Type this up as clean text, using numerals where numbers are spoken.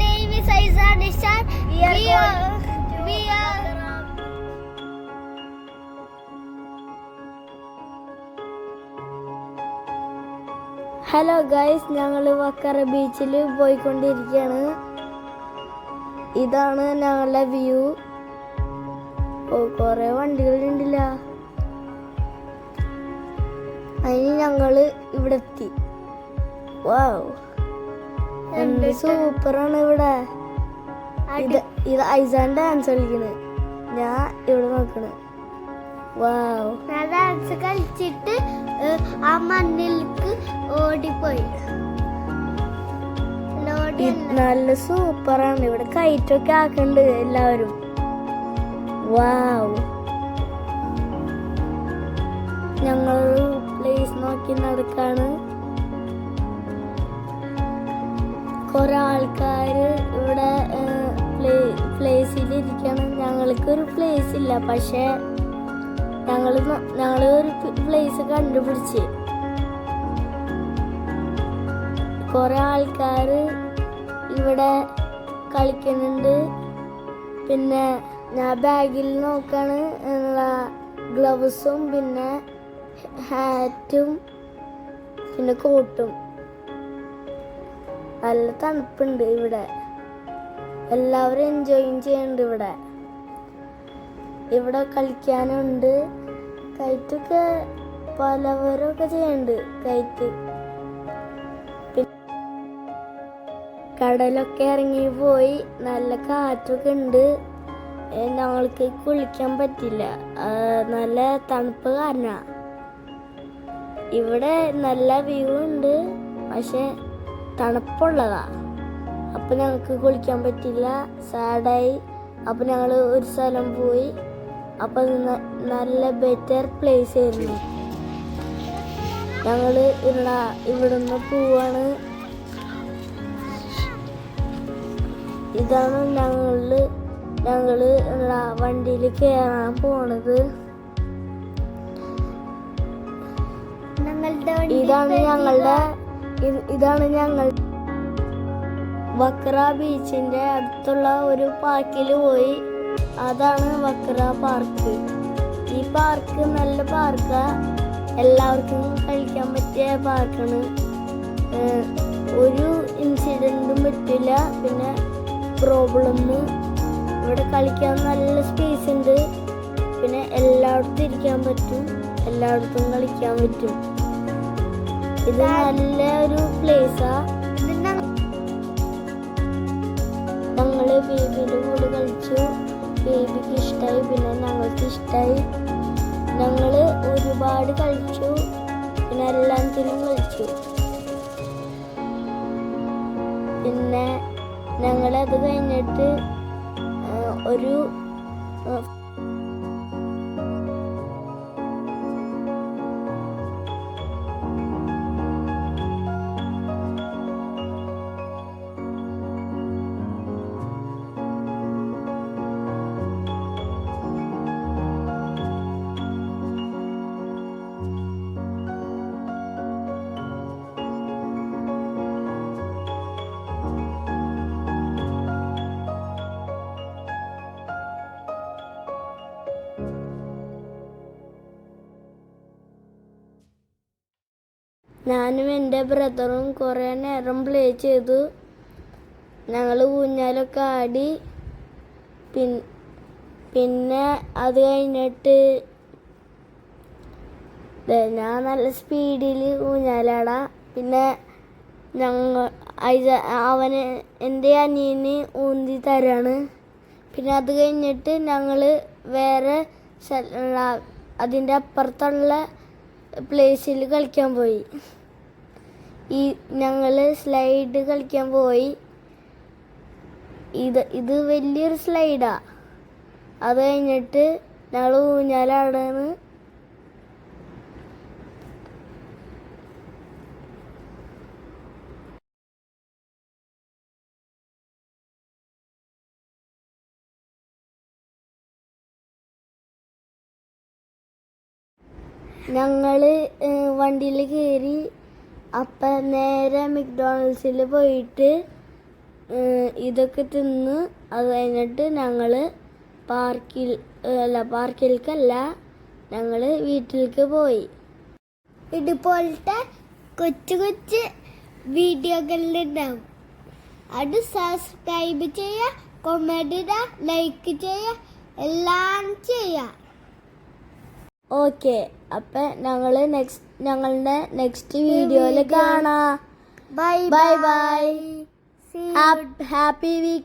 name is Aiza Nishan. We are hello guys, ഞങ്ങൾ വക്കറ ബീച്ചിൽ പോയിക്കൊണ്ടിരിക്കുകയാണ്. ഇതാണ് ഞങ്ങളുടെ വ്യൂ. കുറേ വണ്ടികളുണ്ടല്ല. അതിന് ഞങ്ങള് ഇവിടെ എത്തി. വാവ്, എന്ത് സൂപ്പറാണ് ഇവിടെ. ഇത് ഐസാൻ ഡാൻസ് കളിക്കണ്. ഞാൻ ഇവിടെ നോക്കണ്. വാവ്, ഡാൻസ് കളിച്ചിട്ട് ആ മണ്ണിലേക്ക് ഓടിപ്പോയി. നല്ല സൂപ്പറാണ്. ഇവിടെ കയറ്റൊക്കെ ആക്കണ്ട് എല്ലാവരും. വാവ്, ഞങ്ങളൊരു പ്ലേസ് നോക്കി നടക്കാണ്. കുറെ ആൾക്കാര് ഇവിടെ പ്ലേസിലിരിക്കാണ്. ഞങ്ങൾക്കൊരു പ്ലേസ് ഇല്ല, പക്ഷെ ഞങ്ങള് ഒരു പ്ലേസ് കണ്ടുപിടിച്ച്. കുറെ ആൾക്കാര് ഇവിടെ കളിക്കുന്നുണ്ട്. പിന്നെ ഞാൻ ബാഗിൽ നോക്കാണ് ഗ്ലൗസും പിന്നെ ഹാറ്റും പിന്നെ കോട്ടും. നല്ല തണുപ്പുണ്ട് ഇവിടെ. എല്ലാവരും എൻജോയ് ചെയ്യുന്നുണ്ട് ഇവിടെ. ഇവിടെ കളിക്കാനുണ്ട്. കയറ്റൊക്കെ പലവരൊക്കെ ചെയ്യുന്നുണ്ട്. കയറ്റ് കടലൊക്കെ ഇറങ്ങി പോയി. നല്ല കാറ്റൊക്കെ ഉണ്ട്. ഞങ്ങൾക്ക് കുളിക്കാൻ പറ്റില്ല, നല്ല തണുപ്പ് കാരണം. ഇവിടെ നല്ല വ്യൂ ഉണ്ട്, പക്ഷെ തണുപ്പുള്ളതാ. അപ്പൊ ഞങ്ങൾക്ക് കുളിക്കാൻ പറ്റില്ല, സാഡായി. അപ്പൊ ഞങ്ങള് ഒരു സ്ഥലം പോയി. അപ്പൊ നല്ല ബെറ്റർ പ്ലേസ് ആയിരുന്നു. ഞങ്ങള് ഇവിടുന്ന് പോവാണ്. ഇതാണ് ഞങ്ങള് വണ്ടിയിൽ കയറാൻ പോണത്. ഇതാണ് ഞങ്ങൾ വക്ര ബീച്ചിന്റെ അടുത്തുള്ള ഒരു പാർക്കിൽ പോയി. അതാണ് വക്ര പാർക്ക്. ഈ പാർക്ക് നല്ല പാർക്കാ. എല്ലാവർക്കും കളിക്കാൻ പറ്റിയ പാർക്കാണ്. ഒരു ഇൻസിഡന്റും പറ്റില്ല. പിന്നെ പ്രോബ്ലം, ഇവിടെ കളിക്കാൻ നല്ല സ്പേസ് ഉണ്ട്. പിന്നെ എല്ലായിടത്തും ഇരിക്കാൻ പറ്റും, എല്ലായിടത്തും കളിക്കാൻ പറ്റും. ഇത് നല്ല ഒരു പ്ലേസാ. ഞങ്ങള് ബേബിയുടെ കൂടെ കളിച്ചു. ബേബിക്ക് ഇഷ്ടമായി, പിന്നെ ഞങ്ങൾക്ക് ഇഷ്ടമായി. ഞങ്ങള് ഒരുപാട് കളിച്ചു, പിന്നെ എല്ലാത്തിനും കളിച്ചു. പിന്നെ ഞങ്ങളത് കഴിഞ്ഞിട്ട് ഒരു ഞാനും എൻ്റെ ബ്രദറും കുറേ നേരം പ്ലേ ചെയ്തു. ഞങ്ങൾ ഊഞ്ഞാലൊക്കെ ആടി. പിന്നെ അത് കഴിഞ്ഞിട്ട് ഞാൻ നല്ല സ്പീഡിൽ ഊഞ്ഞാലാടാ. പിന്നെ അവന് എൻ്റെ അനിയന് ഊന്തി തരാണ്. പിന്നെ അത് കഴിഞ്ഞിട്ട് ഞങ്ങൾ വേറെ അതിൻ്റെ അപ്പുറത്തുള്ള പ്ലേസിൽ കളിക്കാൻ പോയി. ഞങ്ങൾ സ്ലൈഡ് കളിക്കാൻ പോയി. ഇത് വലിയൊരു സ്ലൈഡാ. അത് കഴിഞ്ഞിട്ട് ഞങ്ങൾ ഊഞ്ഞാലാടാണ്. ഞങ്ങള് വണ്ടിയിൽ കയറി. അപ്പം നേരെ മക്ഡൊണാൾഡ്സിൽ പോയിട്ട് ഇതൊക്കെ തിന്ന് അത് കഴിഞ്ഞിട്ട് ഞങ്ങൾ പാർക്കിലേക്കല്ല ഞങ്ങൾ വീട്ടിലേക്ക് പോയി. ഇതുപോലത്തെ കൊച്ചു കൊച്ചു വീഡിയോകളുണ്ടാവും. അത് സബ്സ്ക്രൈബ് ചെയ്യുക, കമന്റ് ഇടുക, ലൈക്ക് ചെയ്യുക, എല്ലാം ചെയ്യുക. ഓക്കെ, അപ്പം ഞങ്ങളുടെ നെക്സ്റ്റ് വീഡിയോയിൽ കാണാം. Bye bye bye. Happy week.